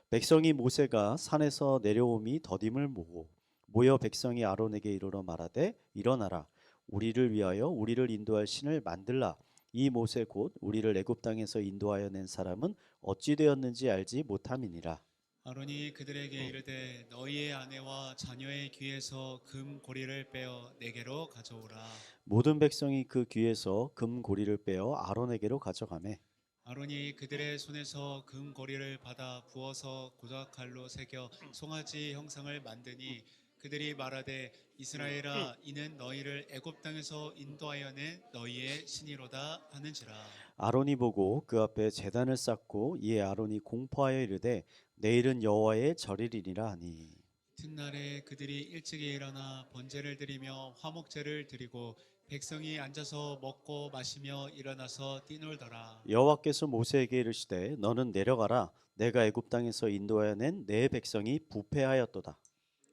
백성이 모세가 산에서 내려옴이 더딤을 보고 모여 백성이 아론에게 이르러 말하되 일어나라 우리를 위하여 우리를 인도할 신을 만들라 이 모세 곧 우리를 애굽 땅에서 인도하여 낸 사람은 어찌 되었는지 알지 못함이니라. 아론이 그들에게 이르되 너희의 아내와 자녀의 귀에서 금 고리를 빼어 내게로 가져오라. 모든 백성이 그 귀에서 금 고리를 빼어 아론에게로 가져가매 아론이 그들의 손에서 금 고리를 받아 부어서 고작칼로 새겨 송아지 형상을 만드니 그들이 말하되 이스라엘아 이는 너희를 애굽 땅에서 인도하여 낸 너희의 신이로다 하는지라. 아론이 보고 그 앞에 제단을 쌓고 이에 아론이 공포하여 이르되 내일은 여호와의 절일이니라 하니 이튿날에 그들이 일찍이 일어나 번제를 드리며 화목제를 드리고 백성이 앉아서 먹고 마시며 일어나서 뛰놀더라. 여호와께서 모세에게 이르시되 너는 내려가라 내가 애굽 땅에서 인도하여 낸 내 백성이 부패하였도다.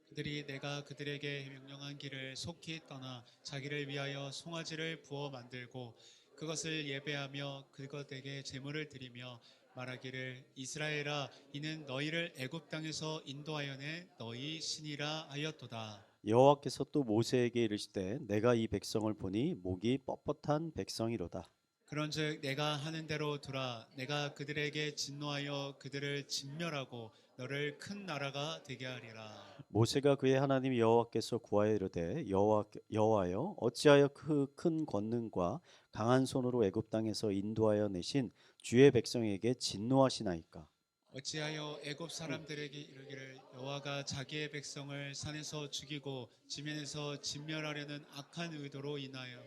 그들이 내가 그들에게 명령한 길을 속히 떠나 자기를 위하여 송아지를 부어 만들고 그것을 예배하며 그것에게 제물을 드리며 말하기를 이스라엘아 이는 너희를 애굽 땅에서 인도하여 낸 너희 신이라 하였도다. 여호와께서 또 모세에게 이르시되 내가 이 백성을 보니 목이 뻣뻣한 백성이로다. 그런즉 내가 하는 대로 두라. 내가 그들에게 진노하여 그들을 진멸하고 너를 큰 나라가 되게 하리라. 모세가 그의 하나님 여호와께서 구하여 이르되 여호와여 어찌하여 그 큰 권능과 강한 손으로 애굽 땅에서 인도하여 내신 주의 백성에게 진노하시나이까. 어찌하여 애굽 사람들에게 이르기를 여호와가 자기의 백성을 산에서 죽이고 지면에서 진멸하려는 악한 의도로 인하여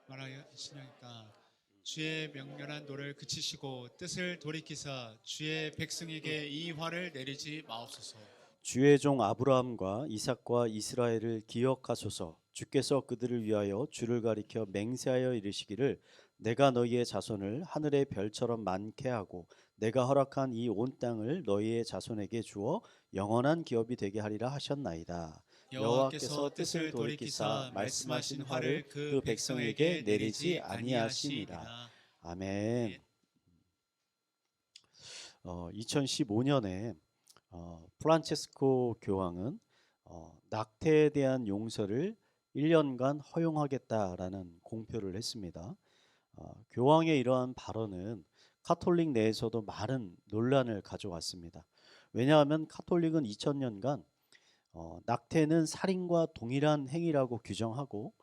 말하시나이까. 주의 명렬한 노를 그치시고 뜻을 돌이키사 주의 백성에게 이 화를 내리지 마옵소서. 주의 종 아브라함과 이삭과 이스라엘을 기억하소서. 주께서 그들을 위하여 주를 가리켜 맹세하여 이르시기를 내가 너희의 자손을 하늘의 별처럼 많게 하고 내가 허락한 이 온 땅을 너희의 자손에게 주어 영원한 기업이 되게 하리라 하셨나이다. 여호와께서 여호와께서 뜻을 뜻을 돌이키사 돌이키사 말씀하신 말씀하신 화를 화를 그 그 백성에게 백성에게 내리지 내리지 아니하시니라. 아니하시니라. 아멘. 2015년에 프란체스코 교황은 낙태에 대한 용서를 1년간 허용하겠다라는 공표를 했습니다. 교황의 이러한 발언은 카톨릭 내에서도 많은 논란을 가져왔습니다. 왜냐하면 카톨릭은 2000년간 낙태는 살인과 동일한 행위라고 규정하고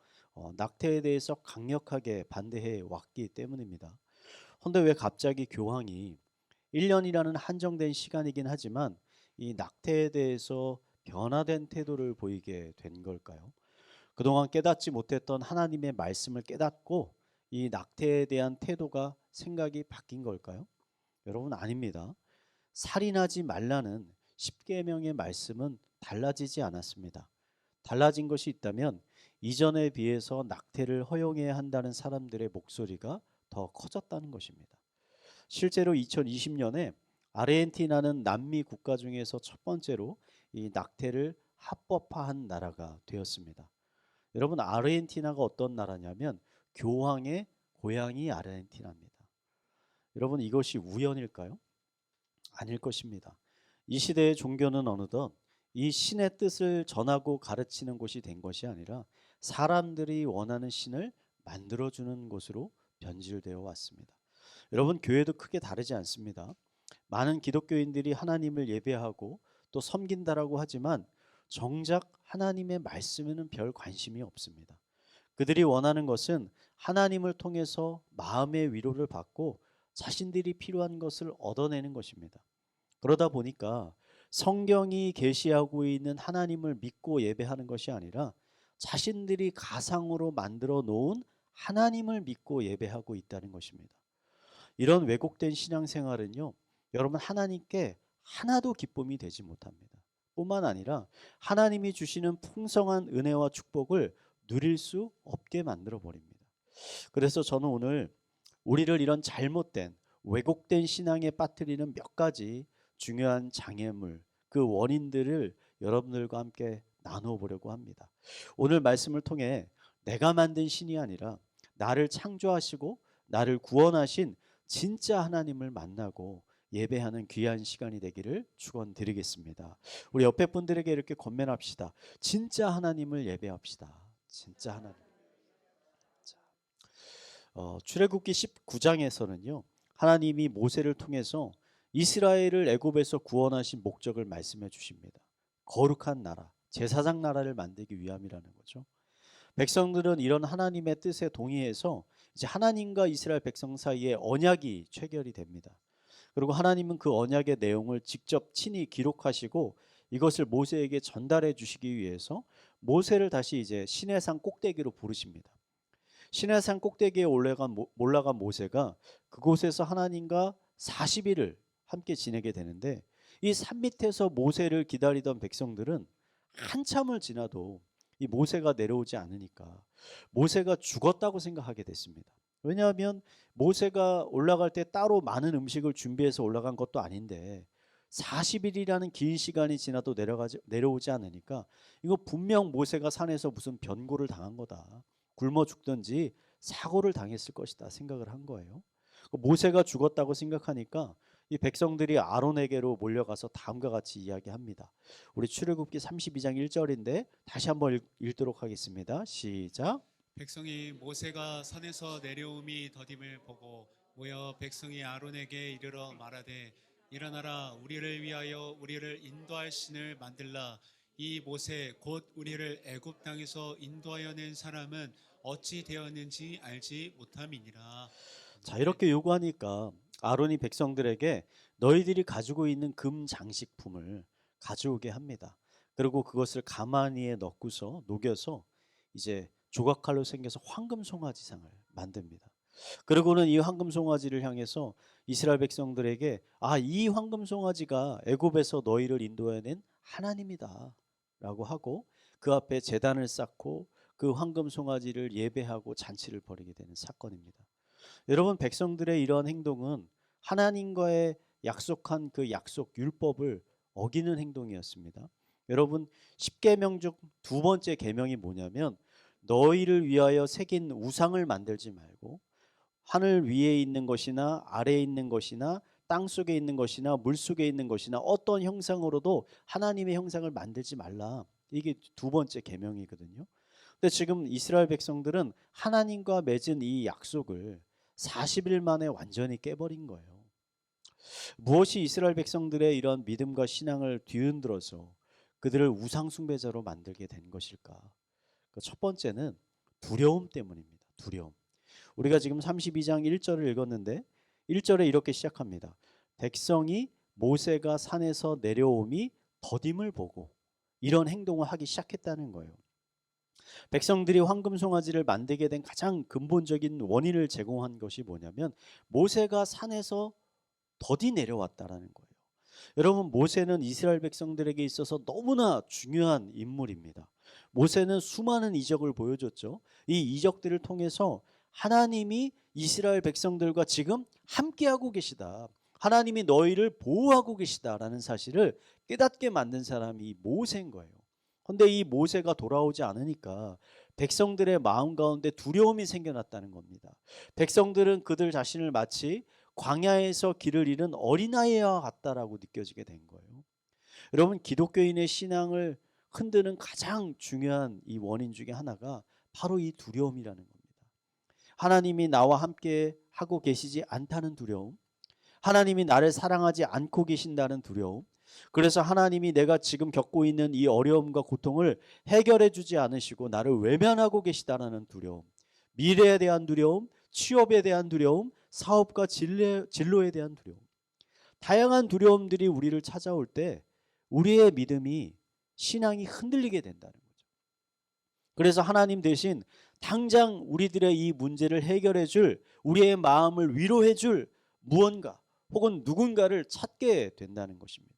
낙태에 대해서 강력하게 반대해 왔기 때문입니다. 그런데 왜 갑자기 교황이 1년이라는 한정된 시간이긴 하지만 이 낙태에 대해서 변화된 태도를 보이게 된 걸까요? 그동안 깨닫지 못했던 하나님의 말씀을 깨닫고 이 낙태에 대한 태도가 생각이 바뀐 걸까요? 여러분 아닙니다. 살인하지 말라는 십계명의 말씀은 달라지지 않았습니다. 달라진 것이 있다면 이전에 비해서 낙태를 허용해야 한다는 사람들의 목소리가 더 커졌다는 것입니다. 실제로 2020년에 아르헨티나는 남미 국가 중에서 첫 번째로 이 낙태를 합법화한 나라가 되었습니다. 여러분 아르헨티나가 어떤 나라냐면 교황의 고향이 아르헨티나입니다. 여러분 이것이 우연일까요? 아닐 것입니다. 이 시대의 종교는 어느덧 이 신의 뜻을 전하고 가르치는 곳이 된 것이 아니라 사람들이 원하는 신을 만들어주는 곳으로 변질되어 왔습니다. 여러분 교회도 크게 다르지 않습니다. 많은 기독교인들이 하나님을 예배하고 또 섬긴다라고 하지만 정작 하나님의 말씀에는 별 관심이 없습니다. 그들이 원하는 것은 하나님을 통해서 마음의 위로를 받고 자신들이 필요한 것을 얻어내는 것입니다. 그러다 보니까 성경이 계시하고 있는 하나님을 믿고 예배하는 것이 아니라 자신들이 가상으로 만들어 놓은 하나님을 믿고 예배하고 있다는 것입니다. 이런 왜곡된 신앙생활은요, 여러분 하나님께 하나도 기쁨이 되지 못합니다. 뿐만 아니라 하나님이 주시는 풍성한 은혜와 축복을 누릴 수 없게 만들어 버립니다. 그래서 저는 오늘 우리를 이런 잘못된 왜곡된 신앙에 빠뜨리는 몇 가지 중요한 장애물, 그 원인들을 여러분들과 함께 나누어 보려고 합니다. 오늘 말씀을 통해 내가 만든 신이 아니라 나를 창조하시고 나를 구원하신 진짜 하나님을 만나고 예배하는 귀한 시간이 되기를 축원드리겠습니다. 우리 옆에 분들에게 이렇게 권면합시다. 진짜 하나님을 예배합시다. 진짜 하나님. 자, 출애굽기 19장에서는요. 하나님이 모세를 통해서 이스라엘을 애굽에서 구원하신 목적을 말씀해 주십니다. 거룩한 나라, 제사장 나라를 만들기 위함이라는 거죠. 백성들은 이런 하나님의 뜻에 동의해서 이제 하나님과 이스라엘 백성 사이에 언약이 체결이 됩니다. 그리고 하나님은 그 언약의 내용을 직접 친히 기록하시고 이것을 모세에게 전달해 주시기 위해서 모세를 다시 이제 시내산 꼭대기로 부르십니다. 시내산 꼭대기에 올라간 모세가 그곳에서 하나님과 40일을 함께 지내게 되는데 이 산 밑에서 모세를 기다리던 백성들은 한참을 지나도 이 모세가 내려오지 않으니까 모세가 죽었다고 생각하게 됐습니다. 왜냐하면 모세가 올라갈 때 따로 많은 음식을 준비해서 올라간 것도 아닌데 40일이라는 긴 시간이 지나도 내려오지 않으니까 이거 분명 모세가 산에서 무슨 변고를 당한 거다. 굶어 죽든지 사고를 당했을 것이다 생각을 한 거예요. 모세가 죽었다고 생각하니까 이 백성들이 아론에게로 몰려가서 다음과 같이 이야기합니다. 우리 출애굽기 32장 1절인데 다시 한번 읽도록 하겠습니다. 시작. 백성이 모세가 산에서 내려옴이 더딤을 보고 모여 백성이 아론에게 이르러 말하되 일어나라 우리를 위하여 우리를 인도할 신을 만들라. 이 모세 곧 우리를 애굽 땅에서 인도하여 낸 사람은 어찌 되었는지 알지 못함이니라. 자, 이렇게 요구하니까 아론이 백성들에게 너희들이 가지고 있는 금 장식품을 가져오게 합니다. 그리고 그것을 가마니에 넣고서 녹여서 이제 조각칼로 생겨서 황금 송아지상을 만듭니다. 그리고는 이 황금 송아지를 향해서 이스라엘 백성들에게 이 황금 송아지가 애굽에서 너희를 인도해낸 하나님이다 라고 하고 그 앞에 제단을 쌓고 그 황금 송아지를 예배하고 잔치를 벌이게 되는 사건입니다. 여러분, 백성들의 이러한 행동은 하나님과의 약속한 그 약속 율법을 어기는 행동이었습니다. 여러분, 10계명 중 두 번째 계명이 뭐냐면 너희를 위하여 새긴 우상을 만들지 말고 하늘 위에 있는 것이나 아래에 있는 것이나 땅 속에 있는 것이나 물 속에 있는 것이나 어떤 형상으로도 하나님의 형상을 만들지 말라. 이게 두 번째 계명이거든요. 근데 지금 이스라엘 백성들은 하나님과 맺은 이 약속을 40일 만에 완전히 깨버린 거예요. 무엇이 이스라엘 백성들의 이런 믿음과 신앙을 뒤흔들어서 그들을 우상 숭배자로 만들게 된 것일까? 첫 번째는 두려움 때문입니다. 두려움. 우리가 지금 32장 1절을 읽었는데 1절에 이렇게 시작합니다. 백성이 모세가 산에서 내려옴이 더딤을 보고 이런 행동을 하기 시작했다는 거예요. 백성들이 황금 송아지를 만들게 된 가장 근본적인 원인을 제공한 것이 뭐냐면 모세가 산에서 더디 내려왔다라는 거예요. 여러분, 모세는 이스라엘 백성들에게 있어서 너무나 중요한 인물입니다. 모세는 수많은 이적을 보여줬죠. 이 이적들을 통해서 하나님이 이스라엘 백성들과 지금 함께하고 계시다. 하나님이 너희를 보호하고 계시다라는 사실을 깨닫게 만든 사람이 모세인 거예요. 그런데 이 모세가 돌아오지 않으니까 백성들의 마음 가운데 두려움이 생겨났다는 겁니다. 백성들은 그들 자신을 마치 광야에서 길을 잃은 어린아이와 같다라고 느껴지게 된 거예요. 여러분, 기독교인의 신앙을 흔드는 가장 중요한 이 원인 중에 하나가 바로 이 두려움이라는 겁니다. 하나님이 나와 함께 하고 계시지 않다는 두려움, 하나님이 나를 사랑하지 않고 계신다는 두려움, 그래서 하나님이 내가 지금 겪고 있는 이 어려움과 고통을 해결해 주지 않으시고 나를 외면하고 계시다는 두려움, 미래에 대한 두려움, 취업에 대한 두려움, 사업과 진로에 대한 두려움, 다양한 두려움들이 우리를 찾아올 때 우리의 믿음이, 신앙이 흔들리게 된다는 거죠. 그래서 하나님 대신 당장 우리들의 이 문제를 해결해 줄, 우리의 마음을 위로해 줄 무언가 혹은 누군가를 찾게 된다는 것입니다.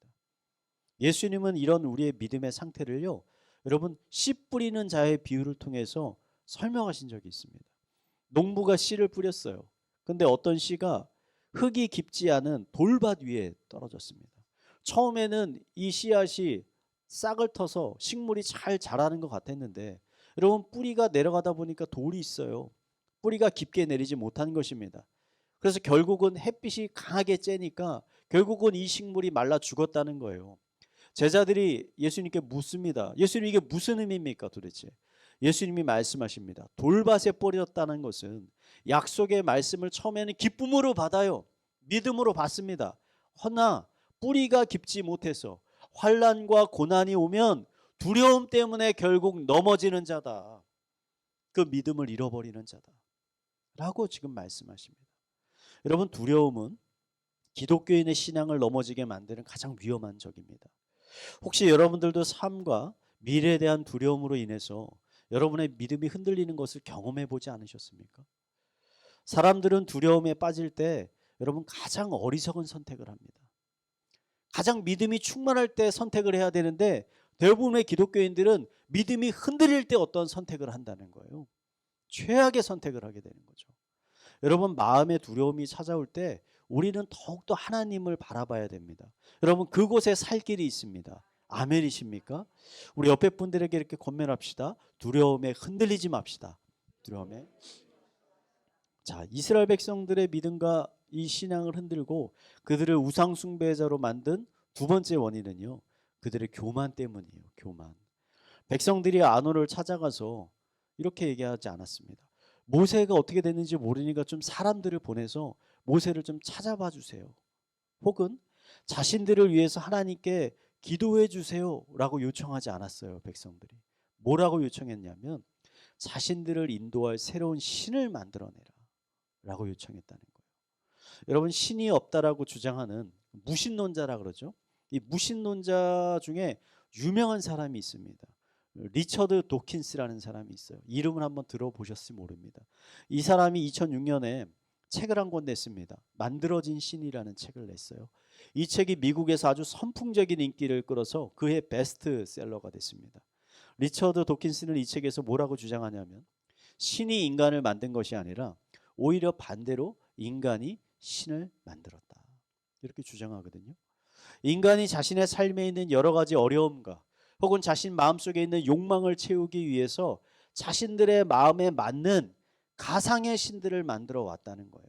예수님은 이런 우리의 믿음의 상태를요, 여러분, 씨 뿌리는 자의 비유를 통해서 설명하신 적이 있습니다. 농부가 씨를 뿌렸어요. 근데 어떤 씨가 흙이 깊지 않은 돌밭 위에 떨어졌습니다. 처음에는 이 씨앗이 싹을 터서 식물이 잘 자라는 것 같았는데 여러분, 뿌리가 내려가다 보니까 돌이 있어요. 뿌리가 깊게 내리지 못한 것입니다. 그래서 결국은 햇빛이 강하게 쬐니까 결국은 이 식물이 말라 죽었다는 거예요. 제자들이 예수님께 묻습니다. 예수님, 이게 무슨 의미입니까 도대체? 예수님이 말씀하십니다. 돌밭에 뿌렸다는 것은 약속의 말씀을 처음에는 기쁨으로 받아요. 믿음으로 받습니다. 허나 뿌리가 깊지 못해서 환난과 고난이 오면 두려움 때문에 결국 넘어지는 자다. 그 믿음을 잃어버리는 자다. 라고 지금 말씀하십니다. 여러분, 두려움은 기독교인의 신앙을 넘어지게 만드는 가장 위험한 적입니다. 혹시 여러분들도 삶과 미래에 대한 두려움으로 인해서 여러분의 믿음이 흔들리는 것을 경험해 보지 않으셨습니까? 사람들은 두려움에 빠질 때 여러분 가장 어리석은 선택을 합니다. 가장 믿음이 충만할 때 선택을 해야 되는데 대부분의 기독교인들은 믿음이 흔들릴 때 어떤 선택을 한다는 거예요. 최악의 선택을 하게 되는 거죠. 여러분, 마음의 두려움이 찾아올 때 우리는 더욱더 하나님을 바라봐야 됩니다. 여러분, 그곳에 살 길이 있습니다. 아멘이십니까? 우리 옆에 분들에게 이렇게 권면합시다. 두려움에 흔들리지 맙시다. 두려움에. 자, 이스라엘 백성들의 믿음과 이 신앙을 흔들고 그들을 우상 숭배자로 만든 두 번째 원인은요, 그들의 교만 때문이에요. 교만. 백성들이 아노를 찾아가서 이렇게 얘기하지 않았습니다. 모세가 어떻게 됐는지 모르니까 좀 사람들을 보내서 모세를 좀 찾아봐 주세요. 혹은 자신들을 위해서 하나님께 기도해 주세요 라고 요청하지 않았어요. 백성들이 뭐라고 요청했냐면 자신들을 인도할 새로운 신을 만들어내라 라고 요청했다는 거예요. 여러분, 신이 없다라고 주장하는 무신론자라 그러죠. 이 무신론자 중에 유명한 사람이 있습니다. 리처드 도킨스라는 사람이 있어요. 이름을 한번 들어보셨을지 모릅니다. 이 사람이 2006년에 책을 한 권 냈습니다. 만들어진 신이라는 책을 냈어요. 이 책이 미국에서 아주 선풍적인 인기를 끌어서 그해 베스트셀러가 됐습니다. 리처드 도킨스는 이 책에서 뭐라고 주장하냐면 신이 인간을 만든 것이 아니라 오히려 반대로 인간이 신을 만들었다. 이렇게 주장하거든요. 인간이 자신의 삶에 있는 여러 가지 어려움과 혹은 자신 마음속에 있는 욕망을 채우기 위해서 자신들의 마음에 맞는 가상의 신들을 만들어 왔다는 거예요.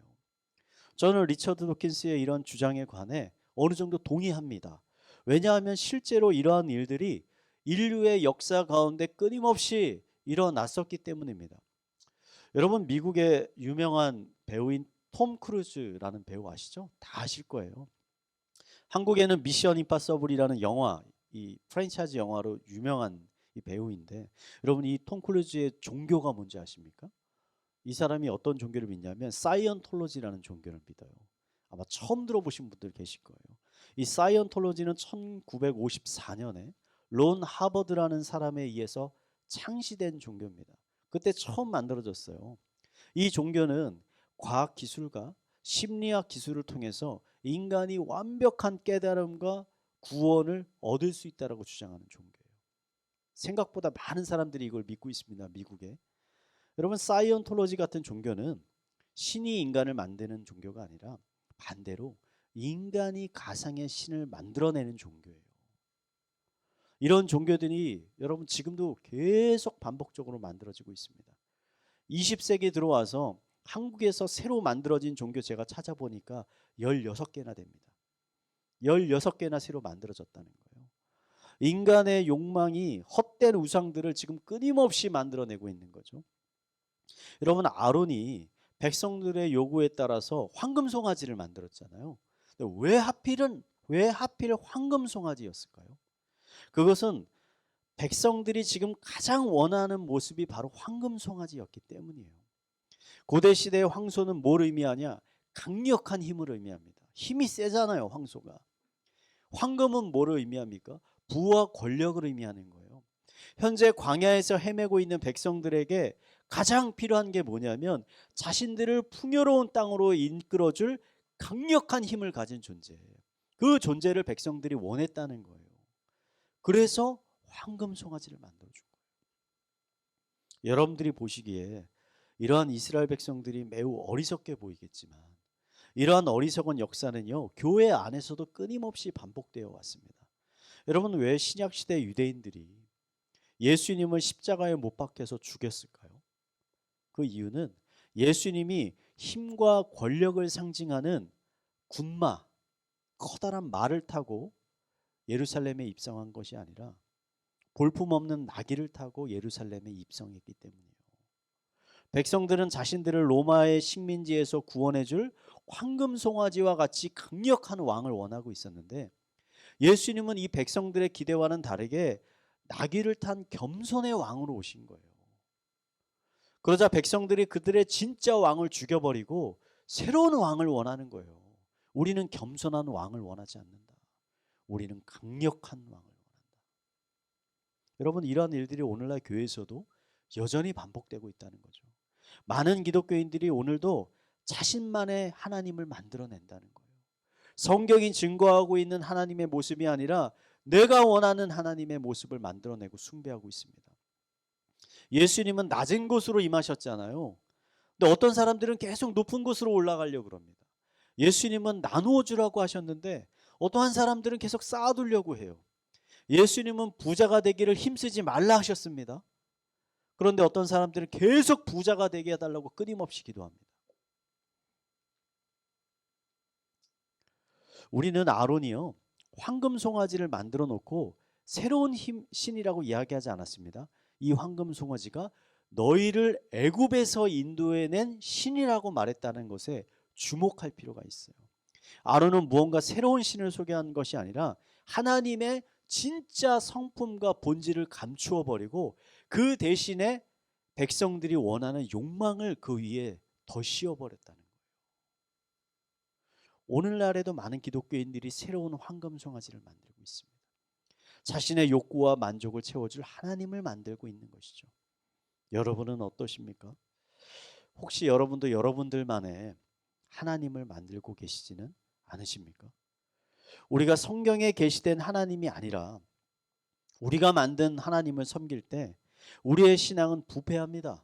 저는 리처드 도킨스의 이런 주장에 관해 어느 정도 동의합니다. 왜냐하면 실제로 이러한 일들이 인류의 역사 가운데 끊임없이 일어났었기 때문입니다. 여러분, 미국의 유명한 배우인 톰 크루즈라는 배우 아시죠? 다 아실 거예요. 한국에는 미션 임파서블이라는 영화, 이 프랜차이즈 영화로 유명한 이 배우인데, 여러분, 이 톰 크루즈의 종교가 뭔지 아십니까? 이 사람이 어떤 종교를 믿냐면 사이언톨로지라는 종교를 믿어요. 아마 처음 들어보신 분들 계실 거예요. 이 사이언톨로지는 1954년에 론 하버드라는 사람에 의해서 창시된 종교입니다. 그때 처음 만들어졌어요. 이 종교는 과학 기술과 심리학 기술을 통해서 인간이 완벽한 깨달음과 구원을 얻을 수 있다고 주장하는 종교예요. 생각보다 많은 사람들이 이걸 믿고 있습니다. 미국에. 여러분, 사이언톨로지 같은 종교는 신이 인간을 만드는 종교가 아니라 반대로 인간이 가상의 신을 만들어내는 종교예요. 이런 종교들이 여러분 지금도 계속 반복적으로 만들어지고 있습니다. 20세기 들어와서 한국에서 새로 만들어진 종교 제가 찾아보니까 16개나 됩니다. 16개나 새로 만들어졌다는 거예요. 인간의 욕망이 헛된 우상들을 지금 끊임없이 만들어내고 있는 거죠. 여러분, 아론이 백성들의 요구에 따라서 황금 송아지를 만들었잖아요. 왜 하필 황금 송아지였을까요? 그것은 백성들이 지금 가장 원하는 모습이 바로 황금 송아지였기 때문이에요. 고대 시대의 황소는 뭘 의미하냐? 강력한 힘을 의미합니다. 힘이 세잖아요, 황소가. 황금은 뭐를 의미합니까? 부와 권력을 의미하는 거예요. 현재 광야에서 헤매고 있는 백성들에게 가장 필요한 게 뭐냐면 자신들을 풍요로운 땅으로 이끌어줄 강력한 힘을 가진 존재예요. 그 존재를 백성들이 원했다는 거예요. 그래서 황금 송아지를 만들어준 거예요. 여러분들이 보시기에 이러한 이스라엘 백성들이 매우 어리석게 보이겠지만 이러한 어리석은 역사는요, 교회 안에서도 끊임없이 반복되어 왔습니다. 여러분, 왜 신약시대 유대인들이 예수님을 십자가에 못 박혀서 죽였을까요? 그 이유는 예수님이 힘과 권력을 상징하는 군마, 커다란 말을 타고 예루살렘에 입성한 것이 아니라 볼품없는 나귀를 타고 예루살렘에 입성했기 때문이에요. 백성들은 자신들을 로마의 식민지에서 구원해줄 황금 송아지와 같이 강력한 왕을 원하고 있었는데, 예수님은 이 백성들의 기대와는 다르게 나귀를 탄 겸손의 왕으로 오신 거예요. 그러자 백성들이 그들의 진짜 왕을 죽여버리고 새로운 왕을 원하는 거예요. 우리는 겸손한 왕을 원하지 않는다. 우리는 강력한 왕을 원한다. 여러분, 이러한 일들이 오늘날 교회에서도 여전히 반복되고 있다는 거죠. 많은 기독교인들이 오늘도 자신만의 하나님을 만들어낸다는 거예요. 성경이 증거하고 있는 하나님의 모습이 아니라 내가 원하는 하나님의 모습을 만들어내고 숭배하고 있습니다. 예수님은 낮은 곳으로 임하셨잖아요. 근데 어떤 사람들은 계속 높은 곳으로 올라가려고 그럽니다. 예수님은 나누어 주라고 하셨는데 어떠한 사람들은 계속 쌓아두려고 해요. 예수님은 부자가 되기를 힘쓰지 말라 하셨습니다. 그런데 어떤 사람들은 계속 부자가 되게 해달라고 끊임없이 기도합니다. 우리는 아론이요, 황금 송아지를 만들어 놓고 새로운 신이라고 이야기하지 않았습니다. 이 황금 송아지가 너희를 애굽에서 인도해낸 신이라고 말했다는 것에 주목할 필요가 있어요. 아론은 무언가 새로운 신을 소개한 것이 아니라 하나님의 진짜 성품과 본질을 감추어 버리고 그 대신에 백성들이 원하는 욕망을 그 위에 더 씌워버렸다는 거예요. 오늘날에도 많은 기독교인들이 새로운 황금 송아지를 만들고 있습니다. 자신의 욕구와 만족을 채워줄 하나님을 만들고 있는 것이죠. 여러분은 어떠십니까? 혹시 여러분도 여러분들만의 하나님을 만들고 계시지는 않으십니까? 우리가 성경에 계시된 하나님이 아니라 우리가 만든 하나님을 섬길 때 우리의 신앙은 부패합니다.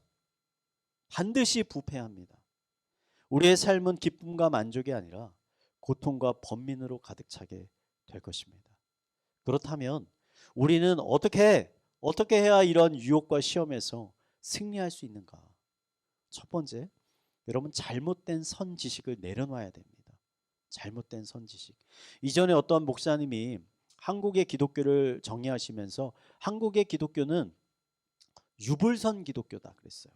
반드시 부패합니다. 우리의 삶은 기쁨과 만족이 아니라 고통과 번민으로 가득 차게 될 것입니다. 그렇다면 우리는 어떻게 해야 이런 유혹과 시험에서 승리할 수 있는가? 첫 번째, 여러분, 잘못된 선지식을 내려놔야 됩니다. 잘못된 선지식. 이전에 어떤 목사님이 한국의 기독교를 정의하시면서 한국의 기독교는 유불선 기독교다 그랬어요.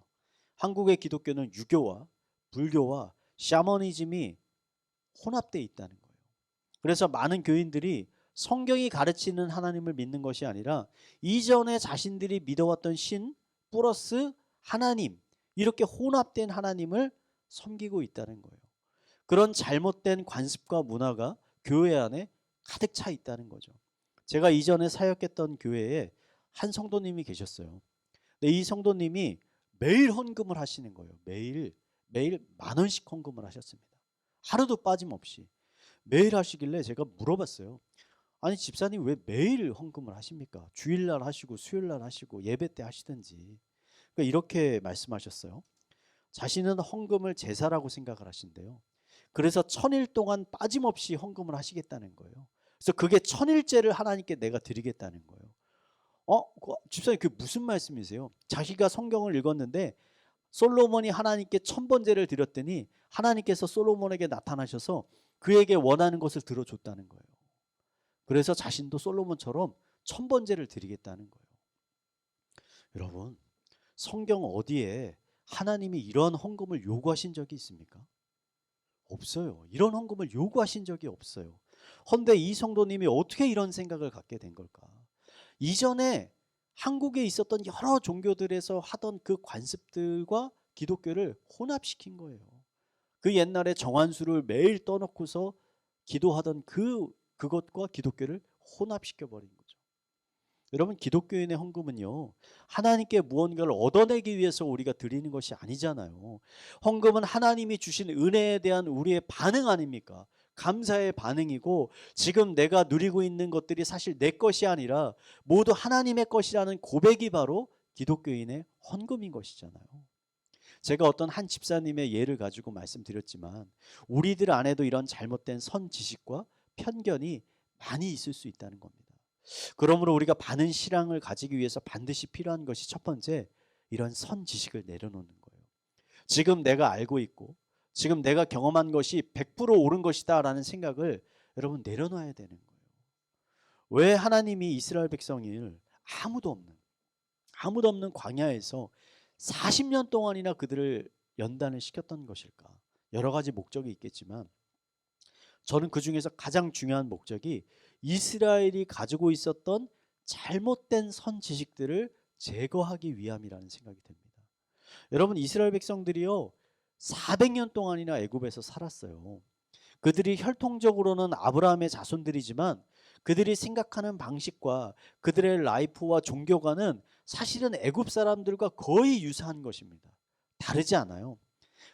한국의 기독교는 유교와 불교와 샤머니즘이 혼합되어 있다는 거예요. 그래서 많은 교인들이 성경이 가르치는 하나님을 믿는 것이 아니라 이전에 자신들이 믿어왔던 신 플러스 하나님, 이렇게 혼합된 하나님을 섬기고 있다는 거예요. 그런 잘못된 관습과 문화가 교회 안에 가득 차 있다는 거죠. 제가 이전에 사역했던 교회에 한 성도님이 계셨어요. 근데 이 성도님이 매일 헌금을 하시는 거예요. 매일 10,000원씩 헌금을 하셨습니다. 하루도 빠짐없이 매일 하시길래 제가 물어봤어요. 아니, 집사님 왜 매일 헌금을 하십니까? 주일날 하시고 수요일날 하시고 예배 때 하시든지. 그러니까 이렇게 말씀하셨어요. 자신은 헌금을 제사라고 생각을 하신대요. 그래서 1000일 동안 빠짐없이 헌금을 하시겠다는 거예요. 그래서 그게 1000일째를 하나님께 내가 드리겠다는 거예요. 집사님 그게 무슨 말씀이세요? 자기가 성경을 읽었는데 솔로몬이 하나님께 1000번제를 드렸더니 하나님께서 솔로몬에게 나타나셔서 그에게 원하는 것을 들어줬다는 거예요. 그래서 자신도 솔로몬처럼 1000번제를 드리겠다는 거예요. 여러분, 성경 어디에 하나님이 이런 헌금을 요구하신 적이 있습니까? 없어요. 이런 헌금을 요구하신 적이 없어요. 헌데 이 성도님이 어떻게 이런 생각을 갖게 된 걸까? 이전에 한국에 있었던 여러 종교들에서 하던 그 관습들과 기독교를 혼합시킨 거예요. 그 옛날에 정한수를 매일 떠놓고서 기도하던 그것과 기독교를 혼합시켜 버린 거죠. 여러분, 기독교인의 헌금은요, 하나님께 무언가를 얻어내기 위해서 우리가 드리는 것이 아니잖아요. 헌금은 하나님이 주신 은혜에 대한 우리의 반응 아닙니까? 감사의 반응이고, 지금 내가 누리고 있는 것들이 사실 내 것이 아니라 모두 하나님의 것이라는 고백이 바로 기독교인의 헌금인 것이잖아요. 제가 어떤 한 집사님의 예를 가지고 말씀드렸지만 우리들 안에도 이런 잘못된 선지식과 편견이 많이 있을 수 있다는 겁니다. 그러므로 우리가 바른 신앙을 가지기 위해서 반드시 필요한 것이 첫 번째, 이런 선지식을 내려놓는 거예요. 지금 내가 알고 있고 지금 내가 경험한 것이 100% 옳은 것이다 라는 생각을 여러분 내려놔야 되는 거예요. 왜 하나님이 이스라엘 백성을 아무도 없는 광야에서 40년 동안이나 그들을 연단을 시켰던 것일까? 여러 가지 목적이 있겠지만 저는 그 중에서 가장 중요한 목적이 이스라엘이 가지고 있었던 잘못된 선 지식들을 제거하기 위함이라는 생각이 듭니다. 여러분 이스라엘 백성들이요 400년 동안이나 애굽에서 살았어요. 그들이 혈통적으로는 아브라함의 자손들이지만 그들이 생각하는 방식과 그들의 라이프와 종교관은 사실은 애굽 사람들과 거의 유사한 것입니다. 다르지 않아요.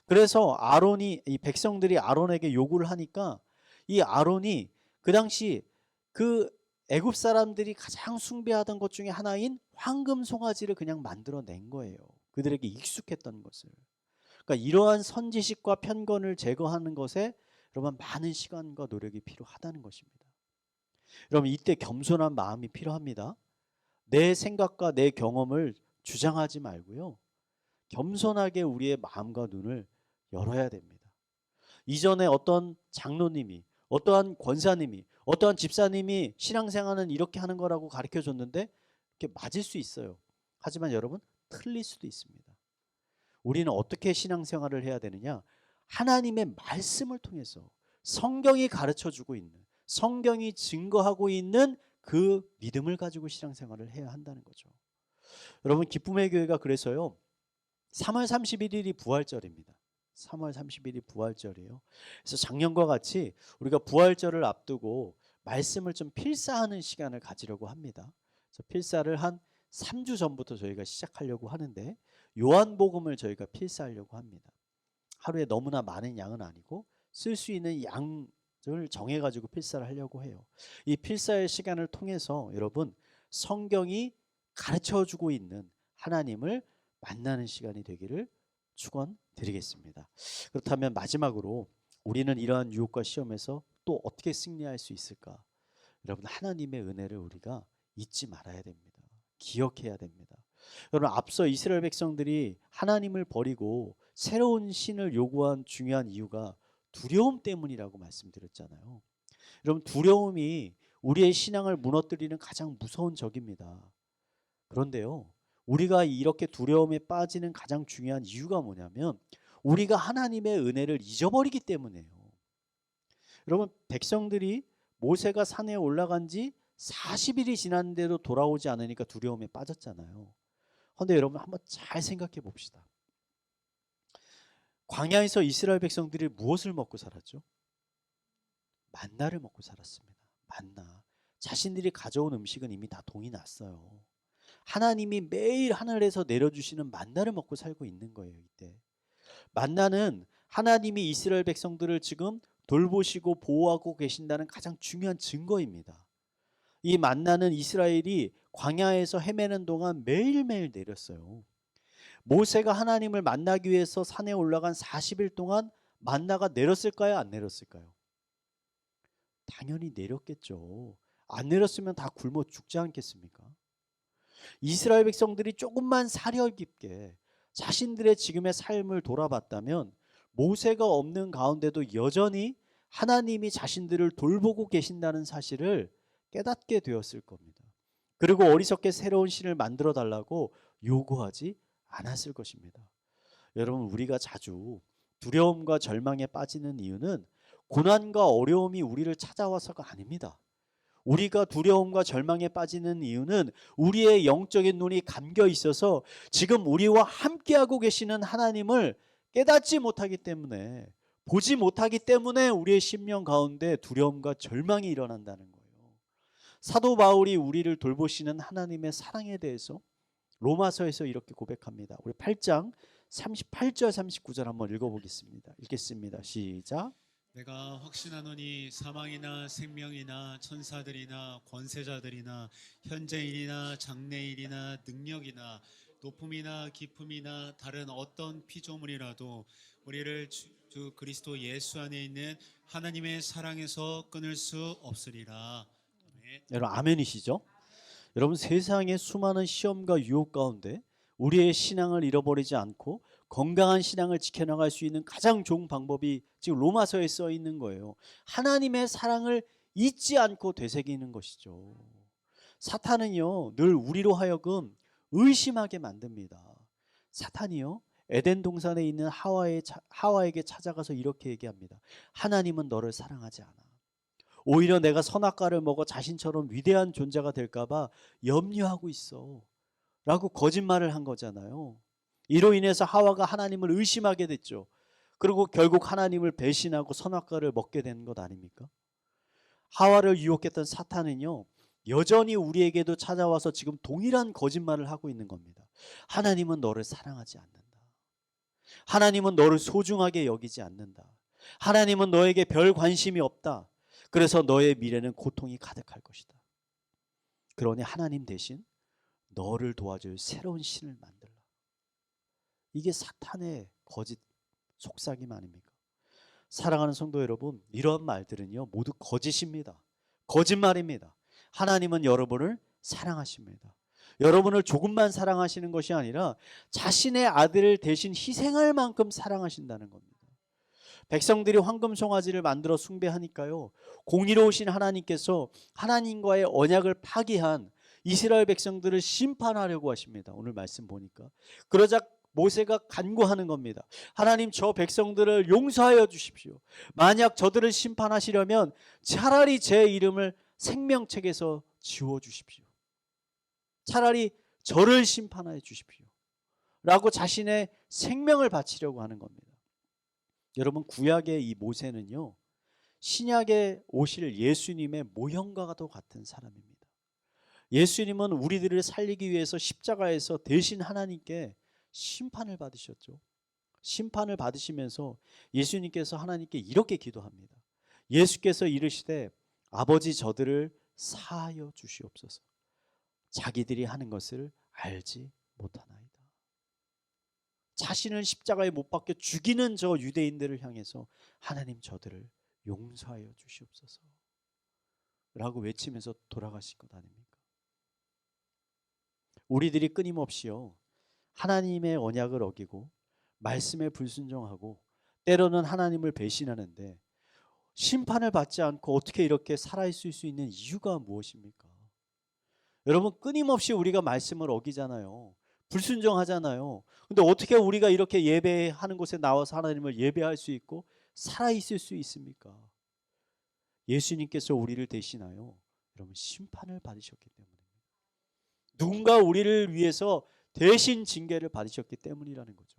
그래서 이 백성들이 아론에게 요구를 하니까 이 아론이 그 당시 그 애굽 사람들이 가장 숭배하던 것 중에 하나인 황금 송아지를 그냥 만들어낸 거예요. 그들에게 익숙했던 것을. 그러니까 이러한 선지식과 편견을 제거하는 것에 여러분 많은 시간과 노력이 필요하다는 것입니다. 여러분 이때 겸손한 마음이 필요합니다. 내 생각과 내 경험을 주장하지 말고요. 겸손하게 우리의 마음과 눈을 열어야 됩니다. 이전에 어떤 장로님이, 어떠한 권사님이, 어떠한 집사님이 신앙생활은 이렇게 하는 거라고 가르쳐 줬는데 이렇게 맞을 수 있어요. 하지만 여러분 틀릴 수도 있습니다. 우리는 어떻게 신앙생활을 해야 되느냐? 하나님의 말씀을 통해서 성경이 가르쳐 주고 있는, 성경이 증거하고 있는 그 믿음을 가지고 신앙생활을 해야 한다는 거죠. 여러분 기쁨의 교회가 그래서요 3월 31일이 부활절입니다. 3월 31일이 부활절이에요. 그래서 작년과 같이 우리가 부활절을 앞두고 말씀을 좀 필사하는 시간을 가지려고 합니다. 그래서 필사를 한 3주 전부터 저희가 시작하려고 하는데 요한복음을 저희가 필사하려고 합니다. 하루에 너무나 많은 양은 아니고 쓸 수 있는 양을 정해가지고 필사를 하려고 해요. 이 필사의 시간을 통해서 여러분 성경이 가르쳐주고 있는 하나님을 만나는 시간이 되기를 축원드리겠습니다. 그렇다면 마지막으로 우리는 이러한 유혹과 시험에서 또 어떻게 승리할 수 있을까? 여러분 하나님의 은혜를 우리가 잊지 말아야 됩니다. 기억해야 됩니다. 여러분 앞서 이스라엘 백성들이 하나님을 버리고 새로운 신을 요구한 중요한 이유가 두려움 때문이라고 말씀드렸잖아요. 여러분 두려움이 우리의 신앙을 무너뜨리는 가장 무서운 적입니다. 그런데요 우리가 이렇게 두려움에 빠지는 가장 중요한 이유가 뭐냐면 우리가 하나님의 은혜를 잊어버리기 때문이에요. 여러분 백성들이 모세가 산에 올라간 지 40일이 지났는데도 돌아오지 않으니까 두려움에 빠졌잖아요. 그런데 여러분 한번 잘 생각해 봅시다. 광야에서 이스라엘 백성들이 무엇을 먹고 살았죠? 만나를 먹고 살았습니다. 만나. 자신들이 가져온 음식은 이미 다 동이 났어요. 하나님이 매일 하늘에서 내려주시는 만나를 먹고 살고 있는 거예요. 이때 만나는 하나님이 이스라엘 백성들을 지금 돌보시고 보호하고 계신다는 가장 중요한 증거입니다. 이 만나는 이스라엘이 광야에서 헤매는 동안 매일매일 내렸어요. 모세가 하나님을 만나기 위해서 산에 올라간 40일 동안 만나가 내렸을까요? 안 내렸을까요? 당연히 내렸겠죠. 안 내렸으면 다 굶어 죽지 않겠습니까? 이스라엘 백성들이 조금만 사려 깊게 자신들의 지금의 삶을 돌아봤다면 모세가 없는 가운데도 여전히 하나님이 자신들을 돌보고 계신다는 사실을 깨닫게 되었을 겁니다. 그리고 어리석게 새로운 신을 만들어 달라고 요구하지 않았을 것입니다. 여러분 우리가 자주 두려움과 절망에 빠지는 이유는 고난과 어려움이 우리를 찾아와서가 아닙니다. 우리가 두려움과 절망에 빠지는 이유는 우리의 영적인 눈이 감겨 있어서 지금 우리와 함께하고 계시는 하나님을 깨닫지 못하기 때문에 보지 못하기 때문에 우리의 심령 가운데 두려움과 절망이 일어난다는 거예요. 사도 바울이 우리를 돌보시는 하나님의 사랑에 대해서 로마서에서 이렇게 고백합니다. 우리 8장 38절 39절 한번 읽어보겠습니다. 읽겠습니다. 시작. 내가 확신하노니 사망이나 생명이나 천사들이나 권세자들이나 현재일이나 장래일이나 능력이나 높음이나 깊음이나 다른 어떤 피조물이라도 우리를 주 그리스도 예수 안에 있는 하나님의 사랑에서 끊을 수 없으리라. 아멘. 여러분 아멘이시죠? 여러분 세상의 수많은 시험과 유혹 가운데 우리의 신앙을 잃어버리지 않고 건강한 신앙을 지켜나갈 수 있는 가장 좋은 방법이 지금 로마서에 써 있는 거예요. 하나님의 사랑을 잊지 않고 되새기는 것이죠. 사탄은요, 늘 우리로 하여금 의심하게 만듭니다. 사탄이요, 에덴 동산에 있는 하와에게 찾아가서 이렇게 얘기합니다. 하나님은 너를 사랑하지 않아. 오히려 내가 선악과를 먹어 자신처럼 위대한 존재가 될까봐 염려하고 있어. 라고 거짓말을 한 거잖아요. 이로 인해서 하와가 하나님을 의심하게 됐죠. 그리고 결국 하나님을 배신하고 선악과를 먹게 된 것 아닙니까? 하와를 유혹했던 사탄은요, 여전히 우리에게도 찾아와서 지금 동일한 거짓말을 하고 있는 겁니다. 하나님은 너를 사랑하지 않는다. 하나님은 너를 소중하게 여기지 않는다. 하나님은 너에게 별 관심이 없다. 그래서 너의 미래는 고통이 가득할 것이다. 그러니 하나님 대신 너를 도와줄 새로운 신을 만들라. 이게 사탄의 거짓 속삭임 아닙니까? 사랑하는 성도 여러분, 이런 말들은요 모두 거짓입니다. 거짓말입니다. 하나님은 여러분을 사랑하십니다. 여러분을 조금만 사랑하시는 것이 아니라 자신의 아들을 대신 희생할 만큼 사랑하신다는 겁니다. 백성들이 황금 송아지를 만들어 숭배하니까요, 공의로우신 하나님께서 하나님과의 언약을 파기한 이스라엘 백성들을 심판하려고 하십니다. 오늘 말씀 보니까. 그러자 모세가 간구하는 겁니다. 하나님, 저 백성들을 용서하여 주십시오. 만약 저들을 심판하시려면 차라리 제 이름을 생명책에서 지워 주십시오. 차라리 저를 심판해 주십시오. 라고 자신의 생명을 바치려고 하는 겁니다. 여러분, 구약의 이 모세는요, 신약에 오실 예수님의 모형과도 같은 사람입니다. 예수님은 우리들을 살리기 위해서 십자가에서 대신 하나님께 심판을 받으셨죠. 심판을 받으시면서 예수님께서 하나님께 이렇게 기도합니다. 예수께서 이르시되 아버지, 저들을 사하여 주시옵소서. 자기들이 하는 것을 알지 못하나이다. 자신을 십자가에 못 박혀 죽이는 저 유대인들을 향해서 하나님, 저들을 용서하여 주시옵소서 라고 외치면서 돌아가신 것 아닙니까? 우리들이 끊임없이요, 하나님의 언약을 어기고 말씀에 불순종하고 때로는 하나님을 배신하는데 심판을 받지 않고 어떻게 이렇게 살아있을 수 있는 이유가 무엇입니까? 여러분, 끊임없이 우리가 말씀을 어기잖아요. 불순종하잖아요. 근데 어떻게 우리가 이렇게 예배하는 곳에 나와서 하나님을 예배할 수 있고 살아있을 수 있습니까? 예수님께서 우리를 대신하여 여러분 심판을 받으셨기 때문입니다. 누군가 우리를 위해서 대신 징계를 받으셨기 때문이라는 거죠.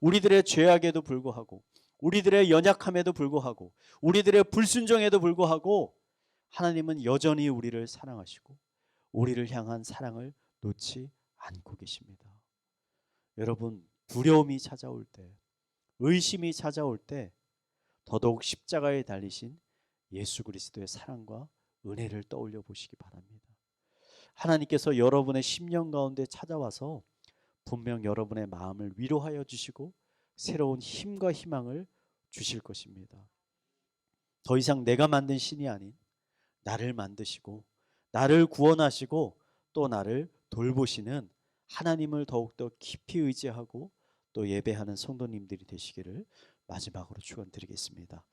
우리들의 죄악에도 불구하고, 우리들의 연약함에도 불구하고, 우리들의 불순종에도 불구하고 하나님은 여전히 우리를 사랑하시고 우리를 향한 사랑을 놓지 않고 계십니다. 여러분, 두려움이 찾아올 때, 의심이 찾아올 때 더더욱 십자가에 달리신 예수 그리스도의 사랑과 은혜를 떠올려 보시기 바랍니다. 하나님께서 여러분의 심령 가운데 찾아와서 분명 여러분의 마음을 위로하여 주시고 새로운 힘과 희망을 주실 것입니다. 더 이상 내가 만든 신이 아닌 나를 만드시고 나를 구원하시고 또 나를 돌보시는 하나님을 더욱더 깊이 의지하고 또 예배하는 성도님들이 되시기를 마지막으로 축원드리겠습니다.